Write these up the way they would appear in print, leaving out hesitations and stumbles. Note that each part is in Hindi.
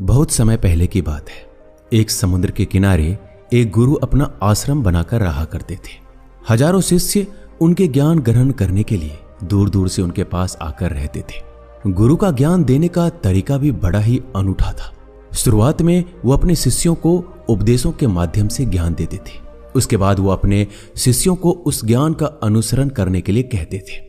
बहुत समय पहले की बात है। एक समुद्र के किनारे एक गुरु अपना आश्रम बनाकर रहा करते थे। हजारों शिष्य उनके ज्ञान ग्रहण करने के लिए दूर दूर से उनके पास आकर रहते थे। गुरु का ज्ञान देने का तरीका भी बड़ा ही अनूठा था। शुरुआत में वो अपने शिष्यों को उपदेशों के माध्यम से ज्ञान देते थे। उसके बाद वो अपने शिष्यों को उस ज्ञान का अनुसरण करने के लिए कहते थे।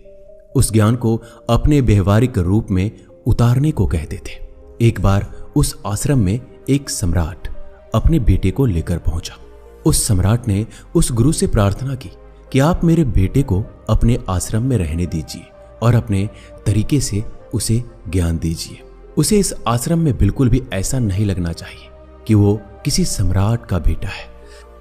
उस ज्ञान को अपने व्यवहारिक रूप में उतारने को कहते थे। एक बार उस आश्रम में एक सम्राट अपने बेटे को लेकर पहुंचा। उस सम्राट ने उस गुरु से प्रार्थना की कि आप मेरे बेटे को अपने आश्रम में रहने दीजिए और अपने तरीके से उसे ज्ञान दीजिए। उसे इस आश्रम में बिल्कुल भी ऐसा नहीं लगना चाहिए कि वो किसी सम्राट का बेटा है।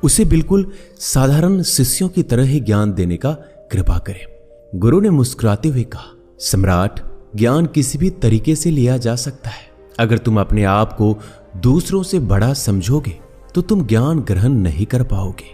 उसे बिल्कुल साधारण शिष्यों की तरह ही ज्ञान देने का कृपा करें। गुरु ने मुस्कुराते हुए कहा, सम्राट, ज्ञान किसी भी तरीके से लिया जा सकता है। अगर तुम अपने आप को दूसरों से बड़ा समझोगे तो तुम ज्ञान ग्रहण नहीं कर पाओगे।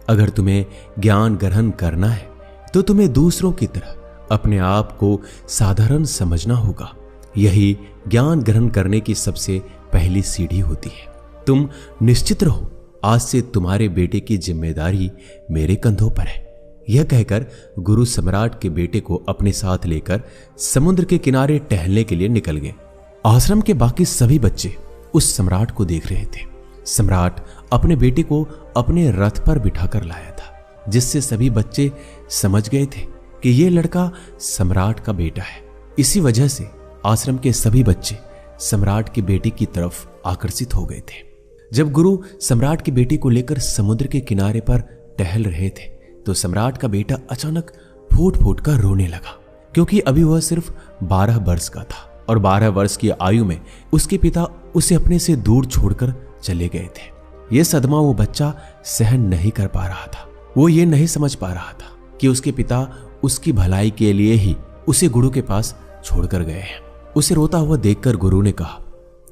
अगर तुम्हें ज्ञान ग्रहण करना है तो तुम्हें दूसरों की तरह अपने आप को साधारण समझना होगा। यही ज्ञान ग्रहण करने की सबसे पहली सीढ़ी होती है। तुम निश्चित रहो, आज से तुम्हारे बेटे की जिम्मेदारी मेरे कंधों पर है। यह कहकर गुरु सम्राट के बेटे को अपने साथ लेकर समुद्र के किनारे टहलने के लिए निकल गए। आश्रम के बाकी सभी बच्चे उस सम्राट को देख रहे थे। सम्राट अपने बेटे को अपने रथ पर बिठाकर लाया था, जिससे सभी बच्चे समझ गए थे कि यह लड़का सम्राट का बेटा है। इसी वजह से आश्रम के सभी बच्चे सम्राट के बेटे की तरफ आकर्षित हो गए थे। जब गुरु सम्राट के बेटे को लेकर समुद्र के किनारे पर टहल रहे थे तो सम्राट का बेटा अचानक फूट फूट कर रोने लगा, क्योंकि अभी वह सिर्फ 12 वर्ष का था और 12 वर्ष की आयु में उसके पिता उसे अपने से दूर छोड़कर चले गए थे। यह सदमा वो बच्चा सहन नहीं कर पा रहा था। वो ये नहीं समझ पा रहा था कि उसके पिता उसकी भलाई के लिए ही उसे गुरु के पास छोड़कर गए हैं। उसे रोता हुआ देखकर गुरु ने कहा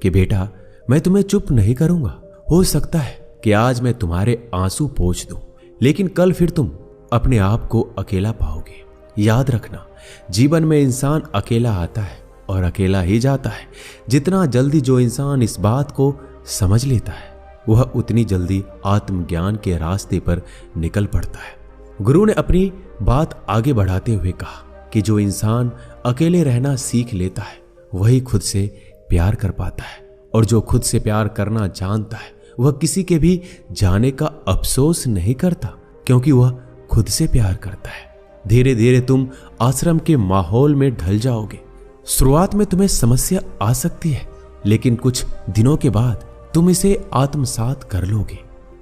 कि बेटा, मैं तुम्हें चुप नहीं करूंगा। हो सकता है कि आज मैं तुम्हारे आंसू पोंछ दूं, लेकिन कल फिर तुम अपने आप को अकेला पाओगे। याद रखना, जीवन में इंसान अकेला आता है और अकेला ही जाता है। जितना जल्दी जो इंसान इस बात को समझ लेता है, वह उतनी जल्दी आत्मज्ञान के रास्ते पर निकल पड़ता है। गुरु ने अपनी बात आगे बढ़ाते हुए कहा कि जो इंसान अकेले रहना सीख लेता है वही खुद से प्यार कर पाता है, और जो खुद से प्यार करना जानता है वह किसी के भी जाने का अफसोस नहीं करता, क्योंकि वह खुद से प्यार करता है। धीरे धीरे तुम आश्रम के माहौल में ढल जाओगे। शुरुआत में तुम्हें समस्या आ सकती है, लेकिन कुछ दिनों के बाद तुम इसे आत्मसात कर लोगे।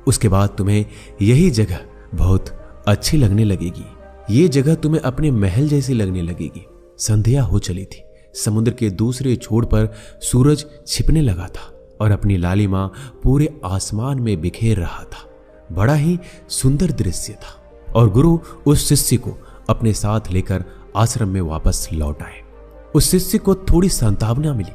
उसके बाद तुम्हें यही जगह बहुत अच्छी लगने लगेगी। ये जगह तुम्हें अपने महल जैसी लगने लगेगी। संध्या हो चली थी। समुद्र के दूसरे छोर पर सूरज छिपने लगा था और अपनी लालिमा पूरे आसमान में बिखेर रहा था। बड़ा ही सुंदर दृश्य था और गुरु उस शिष्य को अपने साथ लेकर आश्रम में वापस लौट आए। उस शिष्य को थोड़ी सांत्वना मिली,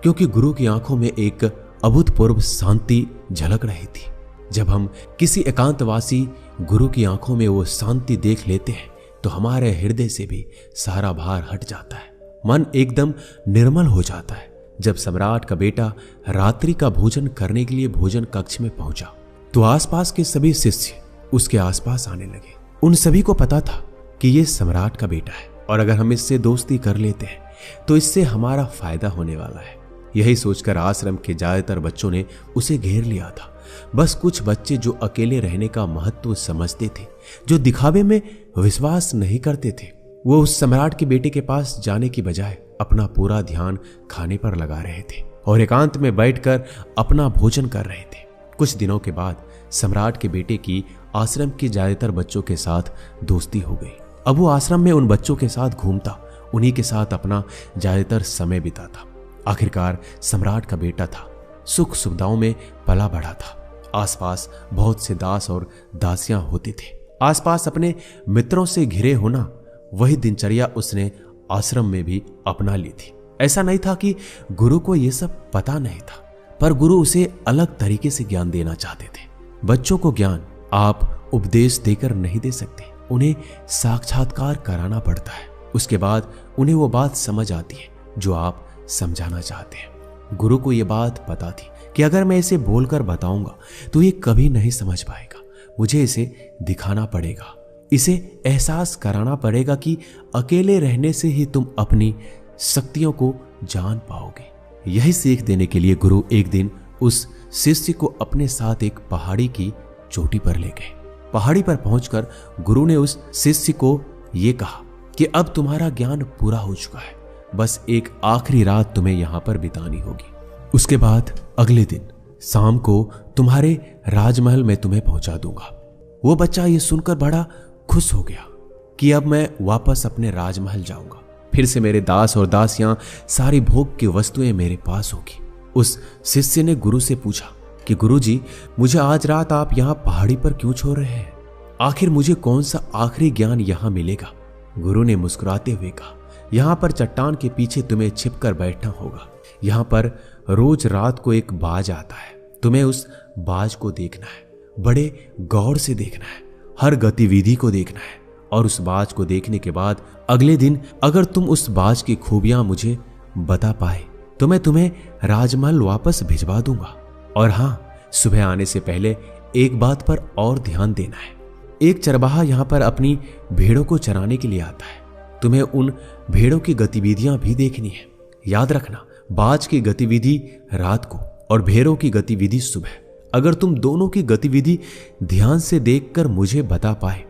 क्योंकि गुरु की आंखों में एक अभूतपूर्व शांति झलक रही थी। जब हम किसी एकांतवासी गुरु की आंखों में वो शांति देख लेते हैं तो हमारे हृदय से भी सारा भार हट जाता है। मन एकदम निर्मल हो जाता है। जब सम्राट का बेटा रात्रि का भोजन करने के लिए भोजन कक्ष में पहुंचा तो आसपास के सभी शिष्य उसके आसपास आने लगे। उन सभी को पता था कि यह सम्राट का बेटा है और अगर हम इससे दोस्ती कर लेते हैं तो इससे हमारा फायदा होने वाला है। यही सोचकर आश्रम के ज्यादातर बच्चों ने उसे घेर लिया था। बस कुछ बच्चे जो अकेले रहने का महत्व समझते थे, जो दिखावे में विश्वास नहीं करते थे, वो उस सम्राट के बेटे के पास जाने की बजाय अपना पूरा ध्यान खाने पर लगा रहे थे और एकांत में बैठकर अपना भोजन कर रहे थे। कुछ दिनों के बाद सम्राट के बेटे की आश्रम के ज्यादातर बच्चों के साथ दोस्ती हो गई। अब वो आश्रम में उन बच्चों के साथ घूमता, उन्हीं के साथ अपना ज्यादातर समय बिताता। आखिरकार सम्राट का बेटा था, सुख सुविधाओं में पला बढ़ा था। आसपास बहुत से दास और दासियां होती थे। आसपास अपने मित्रों से घिरे होना, वही दिनचर्या उसने आश्रम में भी अपना ली थी। ऐसा नहीं था कि गुरु को यह सब पता नहीं था, पर गुरु उसे अलग तरीके से ज्ञान देना चाहते थे। बच्चों को ज्ञान आप उपदेश देकर नहीं दे सकते, उन्हें साक्षात्कार कराना पड़ता है। उसके बाद उन्हें वो बात समझ आती है जो आप समझाना चाहते हैं। गुरु को यह बात पता थी कि अगर मैं इसे बोलकर बताऊंगा तो ये कभी नहीं समझ पाएगा। मुझे इसे दिखाना पड़ेगा, इसे एहसास कराना पड़ेगा कि अकेले रहने से ही तुम अपनी शक्तियों को जान पाओगे। यही सीख देने के लिए गुरु एक दिन उस शिष्य को अपने साथ एक पहाड़ी की चोटी पर ले गए। पहाड़ी पर पहुंचकर गुरु ने उस शिष्य को यह कहा कि अब तुम्हारा ज्ञान पूरा हो चुका है, बस एक आखिरी रात तुम्हें यहां पर बितानी होगी। उसके बाद अगले दिन शाम को तुम्हारे राजमहल में तुम्हें पहुंचा दूंगा। वो बच्चा ये सुनकर बड़ा खुश हो गया कि अब मैं वापस अपने राजमहल जाऊंगा, फिर से मेरे दास और दासियां, सारी भोग की वस्तुएं मेरे पास होगी। उस शिष्य ने गुरु से पूछा कि गुरुजी, मुझे आज रात आप यहाँ पहाड़ी पर क्यों छोड़ रहे हैं? आखिर मुझे कौन सा आखिरी ज्ञान यहाँ मिलेगा? गुरु ने मुस्कुराते हुए कहा, यहाँ पर चट्टान के पीछे तुम्हें छिपकर बैठना होगा। यहाँ पर रोज रात को एक बाज आता है, तुम्हें उस बाज को देखना है, बड़े गौर से देखना है, हर गतिविधि को देखना है, और उस बाज को देखने के बाद अगले दिन अगर तुम उस बाज की खूबियां मुझे बता पाए तो मैं तुम्हें राजमहल वापस भिजवा दूंगा। और हाँ, सुबह आने से पहले एक बात पर और ध्यान देना है। एक चरवाहा यहाँ पर अपनी भेड़ों को चराने के लिए आता है, तुम्हें उन भेड़ों की गतिविधियां भी देखनी है। याद रखना, बाज की गतिविधि रात को और भेड़ों की गतिविधि सुबह। अगर तुम दोनों की गतिविधि ध्यान से देखकर मुझे बता पाए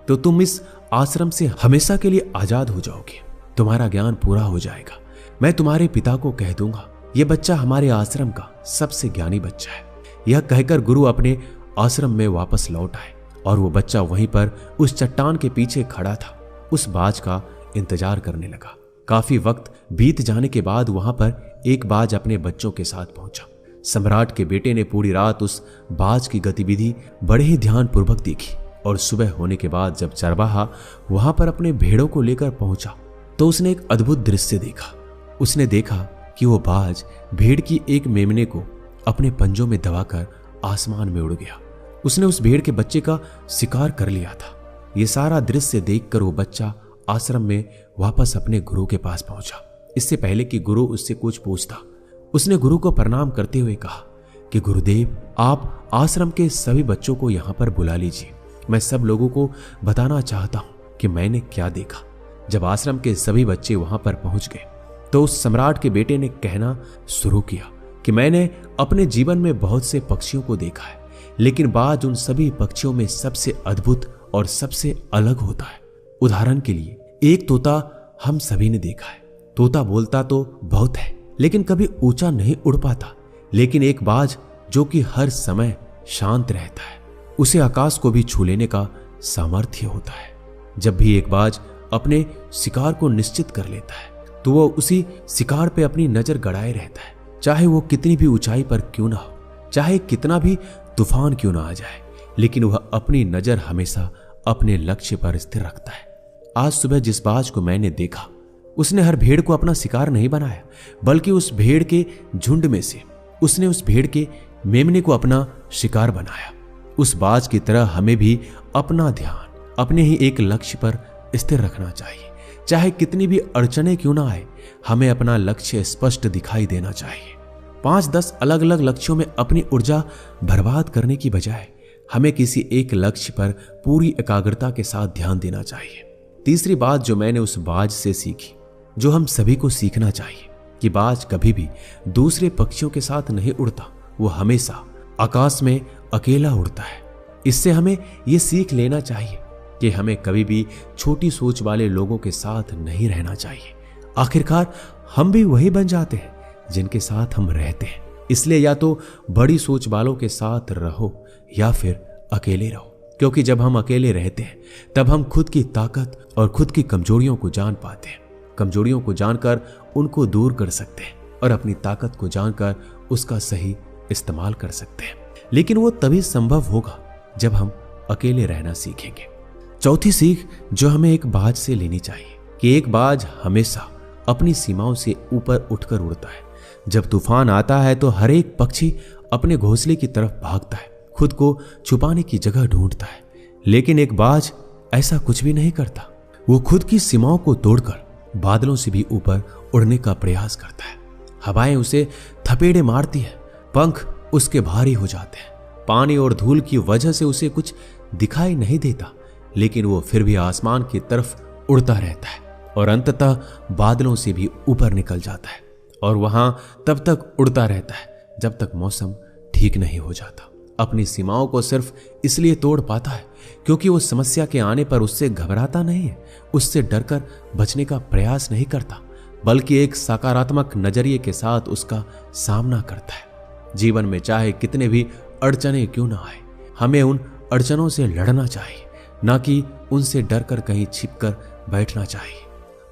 तो तुम इस आश्रम से हमेशा के लिए आजाद हो जाओगे, तुम्हारा ज्ञान पूरा हो जाएगा। मैं तुम्हारे पिता को कह दूंगा, यह बच्चा हमारे आश्रम का सबसे ज्ञानी बच्चा है। यह कहकर गुरु अपने आश्रम में वापस लौट आए और वो बच्चा वहीं पर उस चट्टान के पीछे खड़ा था, उस बाज का इंतजार करने लगा। काफी वक्त बीत जाने के बाद वहां पर एक बाज अपने बच्चों के साथ पहुंचा। सम्राट के बेटे ने पूरी रात उस बाज की गतिविधि बड़े ही ध्यानपूर्वक देखी, और सुबह होने के बाद जब चरवाहा वहां पर अपने भेड़ों को लेकर पहुंचा तो उसने एक अद्भुत दृश्य देखा। उसने देखा कि वो बाज भेड़ की एक मेमने को अपने पंजों में दबाकर आसमान में उड़ गया। उसने उस भेड़ के बच्चे का शिकार कर लिया था। ये सारा दृश्य देखकर वो बच्चा आश्रम में वापस अपने गुरु के पास पहुंचा। इससे पहले कि गुरु उससे कुछ पूछता, उसने गुरु को प्रणाम करते हुए कहा कि गुरुदेव, आप आश्रम के सभी बच्चों को यहाँ पर बुला लीजिए। मैं सब लोगों को बताना चाहता हूं कि मैंने क्या देखा। जब आश्रम के सभी बच्चे वहां पर पहुंच गए तो उस सम्राट के बेटे ने कहना शुरू किया कि मैंने अपने जीवन में बहुत से पक्षियों को देखा है, लेकिन बाज उन सभी पक्षियों में सबसे अद्भुत और सबसे अलग होता है। उदाहरण के लिए, एक तोता हम सभी ने देखा है। तोता बोलता तो बहुत है लेकिन कभी ऊंचा नहीं उड़ पाता, लेकिन एक बाज जो कि हर समय शांत रहता है, उसे आकाश को भी छू लेने का सामर्थ्य होता है। जब भी एक बाज अपने शिकार को निश्चित कर लेता है तो वह उसी शिकार पे अपनी नजर गड़ाए रहता है, चाहे वो कितनी भी ऊंचाई पर क्यों ना हो, चाहे कितना भी तूफान क्यों ना आ जाए, लेकिन वह अपनी नजर हमेशा अपने लक्ष्य पर स्थिर रखता है। आज सुबह जिस बाज को मैंने देखा, उसने हर भेड़ को अपना शिकार नहीं बनाया, बल्कि उस भेड़ के झुंड में से उसने उस भेड़ के मेमने को अपना शिकार बनाया। उस बाज की तरह हमें भी अपना ध्यान अपने ही एक लक्ष्य पर स्थिर रखना चाहिए। चाहे कितनी भी अड़चने क्यों ना आए, हमें अपना लक्ष्य स्पष्ट दिखाई देना चाहिए। 5-10 अलग अलग लक्ष्यों में अपनी ऊर्जा बर्बाद करने की बजाय हमें किसी एक लक्ष्य पर पूरी एकाग्रता के साथ ध्यान देना चाहिए। तीसरी बात जो मैंने उस बाज से सीखी, जो हम सभी को सीखना चाहिए, कि बाज कभी भी दूसरे पक्षियों के साथ नहीं उड़ता, वो हमेशा आकाश में अकेला उड़ता है। इससे हमें ये सीख लेना चाहिए कि हमें कभी भी छोटी सोच वाले लोगों के साथ नहीं रहना चाहिए। आखिरकार हम भी वही बन जाते हैं जिनके साथ हम रहते हैं। इसलिए या तो बड़ी सोच वालों के साथ रहो या फिर अकेले रहो, क्योंकि जब हम अकेले रहते हैं तब हम खुद की ताकत और खुद की कमजोरियों को जान पाते हैं। कमजोरियों को जानकर उनको दूर कर सकते हैं और अपनी ताकत को जानकर उसका सही इस्तेमाल कर सकते हैं। लेकिन वो तभी संभव होगा जब हम अकेले रहना सीखेंगे। चौथी सीख जो हमें एक बाज से लेनी चाहिए कि एक बाज हमेशा अपनी सीमाओं से ऊपर उठकर उड़ता है। जब तूफान आता है तो हर एक पक्षी अपने घोंसले की तरफ भागता है, खुद को छुपाने की जगह ढूंढता है, लेकिन एक बाज ऐसा कुछ भी नहीं करता। वो खुद की सीमाओं को तोड़कर बादलों से भी ऊपर उड़ने का प्रयास करता है। हवाएं उसे थपेड़े मारती है, पंख उसके भारी हो जाते हैं। पानी और धूल की वजह से उसे कुछ दिखाई नहीं देता, लेकिन वो फिर भी आसमान की तरफ उड़ता रहता है और अंततः बादलों से भी ऊपर निकल जाता है और वहां तब तक उड़ता रहता है जब तक मौसम ठीक नहीं हो जाता। अपनी सीमाओं को सिर्फ इसलिए तोड़ पाता है क्योंकि वो समस्या के आने पर उससे घबराता नहीं है, उससे डरकर बचने का प्रयास नहीं करता, बल्कि एक सकारात्मक नजरिए के साथ उसका सामना करता है। जीवन में चाहे कितने भी अड़चने क्यों ना आए, हमें उन अड़चनों से लड़ना चाहिए, ना कि उनसे डरकर कहीं छिपकर बैठना चाहिए।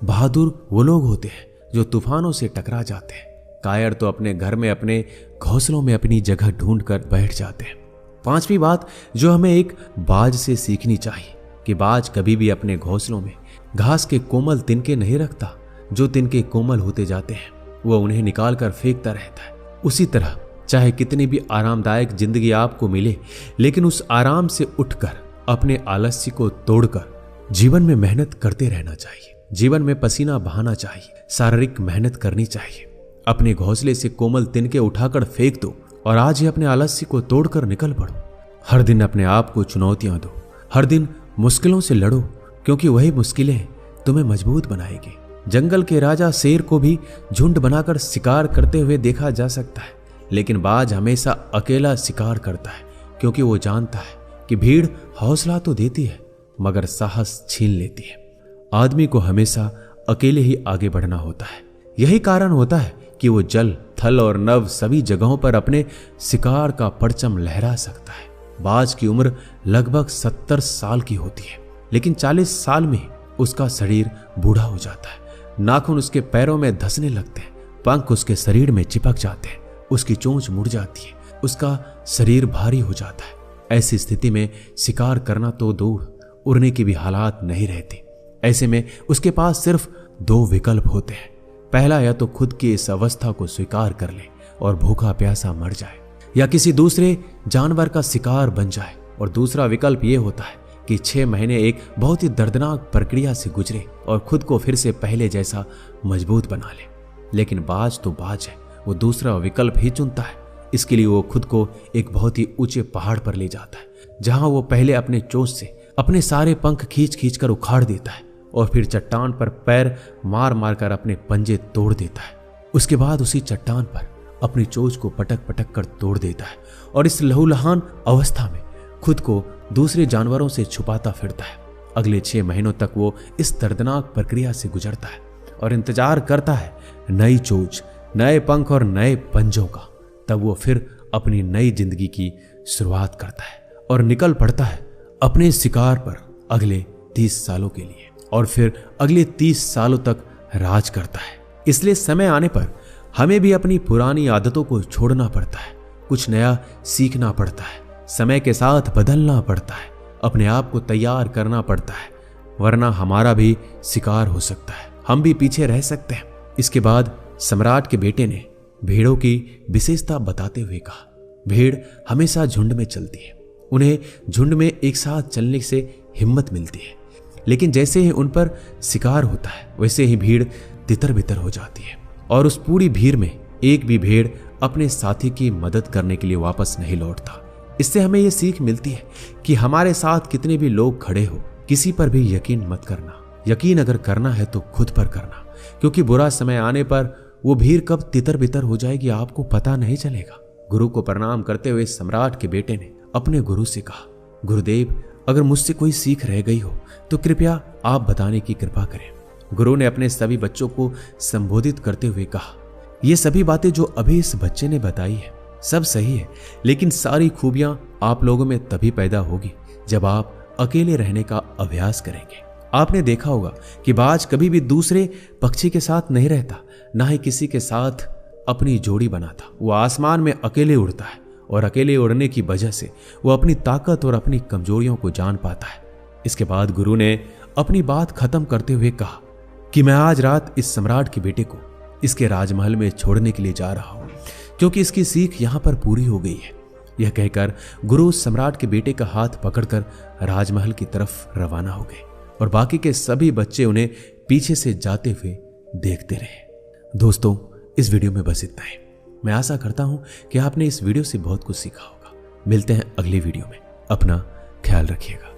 बहादुर वो लोग होते हैं जो तूफानों से टकरा जाते हैं। कायर तो अपने घर में अपने घोंसलों में अपनी जगह ढूंढ कर बैठ जाते हैं। पांचवी बात जो हमें एक बाज से सीखनी चाहिए कि बाज कभी भी अपने घोंसलों में घास के कोमल तिनके नहीं रखता। जो तिनके कोमल होते जाते हैं वह उन्हें निकाल कर फेंकता रहता है। उसी तरह चाहे कितनी भी आरामदायक जिंदगी आपको मिले, लेकिन उस आराम से उठकर अपने आलस्य को तोड़कर जीवन में मेहनत करते रहना चाहिए। जीवन में पसीना बहाना चाहिए, शारीरिक मेहनत करनी चाहिए। अपने घोंसले से कोमल तिनके उठाकर फेंक दो और आज ही अपने आलस्य को तोड़कर निकल पड़ो। हर दिन अपने आप को चुनौतियां दो, हर दिन मुश्किलों से लड़ो, क्योंकि वही मुश्किलें तुम्हें मजबूत बनाएगी। जंगल के राजा शेर को भी झुंड बनाकर शिकार करते हुए देखा जा सकता है, लेकिन बाज हमेशा अकेला शिकार करता है, क्योंकि वो जानता है कि भीड़ हौसला तो देती है मगर साहस छीन लेती है। आदमी को हमेशा अकेले ही आगे बढ़ना होता है। यही कारण होता है कि वो जल, थल और नभ सभी जगहों पर अपने शिकार का परचम लहरा सकता है। बाज की उम्र लगभग 70 साल की होती है, लेकिन 40 साल में उसका शरीर बूढ़ा हो जाता है। नाखून उसके पैरों में धंसने लगते हैं, पंख उसके शरीर में चिपक जाते हैं, उसकी चोंच मुड़ जाती है, उसका शरीर भारी हो जाता है। ऐसी स्थिति में शिकार करना तो दूर, उड़ने की भी हालात नहीं रहती। ऐसे में उसके पास सिर्फ 2 विकल्प होते हैं। पहला, या तो खुद की इस अवस्था को स्वीकार कर ले और भूखा प्यासा मर जाए, या किसी दूसरे जानवर का शिकार बन जाए। और दूसरा विकल्प यह होता है कि 6 महीने एक बहुत ही दर्दनाक प्रक्रिया से गुजरे और खुद को फिर से पहले जैसा मजबूत बना ले। लेकिन बाज तो बाज है, वो दूसरा विकल्प ही चुनता है। इसके लिए वो खुद को एक बहुत ही ऊंचे पहाड़ पर ले जाता है, जहां वो पहले अपने चोंच से अपने सारे पंख खींच खींच कर उखाड़ देता है और फिर चट्टान पर पैर मार मार कर अपने पंजे तोड़ देता है। उसके बाद उसी चट्टान पर अपनी चोंच को पटक पटक कर तोड़ देता है और इस लहूलुहान अवस्था में खुद को दूसरे जानवरों से छुपाता फिरता है। अगले 6 महीनों तक वो इस दर्दनाक प्रक्रिया से गुजरता है और इंतजार करता है नई चोंच, नए पंख और नए पंजों का। तब वो फिर अपनी नई जिंदगी की शुरुआत करता है और निकल पड़ता है अपने शिकार पर अगले 30 सालों के लिए, और फिर अगले 30 सालों तक राज करता है। इसलिए समय आने पर हमें भी अपनी पुरानी आदतों को छोड़ना पड़ता है, कुछ नया सीखना पड़ता है, समय के साथ बदलना पड़ता है, अपने आप को तैयार करना पड़ता है, वरना हमारा भी शिकार हो सकता है, हम भी पीछे रह सकते हैं। इसके बाद सम्राट के बेटे ने भेड़ों की विशेषता बताते हुए कहा, भेड़ हमेशा झुंड में चलती है, उन्हें झुंड में एक साथ चलने से हिम्मत मिलती है, लेकिन जैसे ही उन पर शिकार होता है वैसे ही भीड़ तितर बितर हो जाती है और उस पूरी भीड़ में एक भी भेड़ अपने साथी की मदद करने के लिए वापस नहीं लौटता। इससे हमें यह सीख मिलती है कि हमारे साथ कितने भी लोग खड़े हो, किसी पर भी यकीन मत करना। यकीन अगर करना है तो खुद पर करना, क्योंकि बुरा समय आने पर वो भीड़ कब तितर बितर हो जाएगी आपको पता नहीं चलेगा। गुरु को प्रणाम करते हुए सम्राट के बेटे ने अपने गुरु से कहा, गुरुदेव, अगर मुझसे कोई सीख रह गई हो तो कृपया आप बताने की कृपा करें। गुरु ने अपने सभी बच्चों को संबोधित करते हुए कहा, ये सभी बातें जो अभी इस बच्चे ने बताई है सब सही है, लेकिन सारी खूबियां आप लोगों में तभी पैदा होगी जब आप अकेले रहने का अभ्यास करेंगे। आपने देखा होगा कि बाज कभी भी दूसरे पक्षी के साथ नहीं रहता, ना ही किसी के साथ अपनी जोड़ी बनाता। वो आसमान में अकेले उड़ता है और अकेले उड़ने की वजह से वो अपनी ताकत और अपनी कमजोरियों को जान पाता है। इसके बाद गुरु ने अपनी बात खत्म करते हुए कहा कि मैं आज रात इस सम्राट के बेटे को इसके राजमहल में छोड़ने के लिए जा रहा हूं, क्योंकि इसकी सीख यहां पर पूरी हो गई है। यह कहकर गुरु सम्राट के बेटे का हाथ पकड़कर राजमहल की तरफ रवाना हो गए और बाकी के सभी बच्चे उन्हें पीछे से जाते हुए देखते रहे। दोस्तों, इस वीडियो में बस इतना ही। मैं आशा करता हूं कि आपने इस वीडियो से बहुत कुछ सीखा होगा। मिलते हैं अगली वीडियो में। अपना ख्याल रखिएगा।